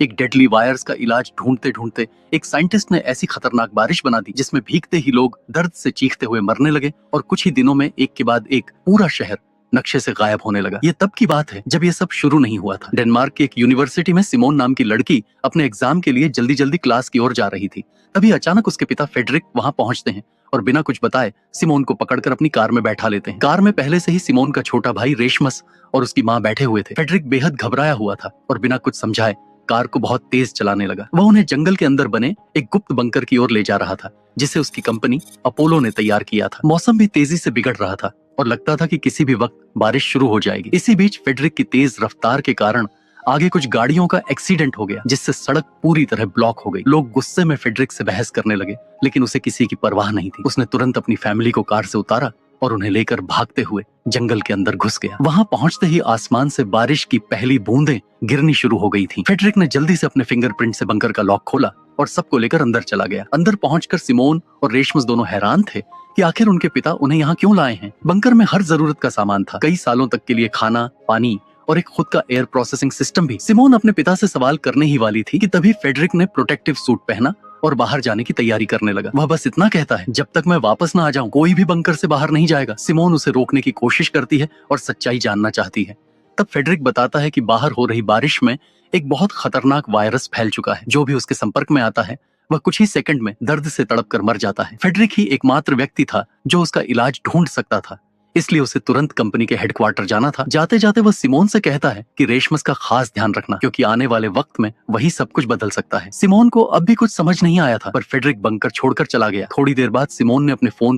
एक deadly virus का इलाज ढूंढते ढूंढते एक साइंटिस्ट ने ऐसी खतरनाक बारिश बना दी जिसमें भीगते ही लोग दर्द से चीखते हुए मरने लगे और कुछ ही दिनों में एक के बाद एक पूरा शहर नक्शे से गायब होने लगा। ये तब की बात है जब ये सब शुरू नहीं हुआ था। डेनमार्क की एक यूनिवर्सिटी में सिमोन नाम की लड़की अपने एग्जाम के लिए जल्दी जल्दी क्लास की ओर जा रही थी। तभी अचानक उसके पिता फेडरिक वहां पहुंचते हैं और बिना कुछ बताए सिमोन को पकड़कर अपनी कार में बैठा लेते हैं। कार में पहले से ही सिमोन का छोटा भाई रेशमस और उसकी माँ बैठे हुए थे। फेडरिक बेहद घबराया हुआ था और बिना कुछ समझाए कार को बहुत तेज चलाने लगा। वह उन्हें जंगल के अंदर बने एक गुप्त बंकर की ओर ले जा रहा था जिसे उसकी कंपनी अपोलो ने तैयार किया था। मौसम भी तेजी से बिगड़ रहा था और लगता था कि किसी भी वक्त बारिश शुरू हो जाएगी। इसी बीच फेडरिक की तेज रफ्तार के कारण आगे कुछ गाड़ियों का एक्सीडेंट हो गया जिससे सड़क पूरी तरह ब्लॉक हो गई। लोग गुस्से में फेडरिक से बहस करने लगे लेकिन उसे किसी की परवाह नहीं थी। उसने तुरंत अपनी फैमिली को कार से उतारा और उन्हें लेकर भागते हुए जंगल के अंदर घुस गया। वहां पहुंचते ही आसमान से बारिश की पहली बूंदें गिरनी शुरू हो गई थी। फेडरिक ने जल्दी से अपने फिंगरप्रिंट से बंकर का लॉक खोला और सबको लेकर अंदर चला गया। अंदर पहुंचकर सिमोन और रेशमस दोनों हैरान थे कि आखिर उनके पिता उन्हें यहाँ क्यों लाए हैं। बंकर में हर जरूरत का सामान था, कई सालों तक के लिए खाना, पानी और एक खुद का एयर प्रोसेसिंग सिस्टम भी। सिमोन अपने पिता से सवाल करने ही वाली थी कि तभी फेडरिक ने प्रोटेक्टिव सूट पहना और बाहर जाने की तैयारी करने लगा। वह बस इतना कहता है, जब तक मैं वापस ना आ जाऊं कोई भी बंकर से बाहर नहीं जाएगा। सिमोन उसे रोकने की कोशिश करती है और सच्चाई जानना चाहती है। तब फेडरिक बताता है कि बाहर हो रही बारिश में एक बहुत खतरनाक वायरस फैल चुका है। जो भी उसके संपर्क में आता है वह कुछ ही सेकंड में दर्द से तड़प कर मर जाता है। फेडरिक ही एकमात्र व्यक्ति था जो उसका इलाज ढूंढ सकता था, इसलिए उसे तुरंत कंपनी के हेडक्वार्टर जाना था। जाते जाते वह सिमोन से कहता है कि रेशमस का खास ध्यान रखना क्योंकि आने वाले वक्त में वही सब कुछ बदल सकता है। सिमोन को अब भी कुछ समझ नहीं आया था पर फेडरिक बंकर छोड़कर चला गया। थोड़ी देर बाद सिमोन ने अपने फोन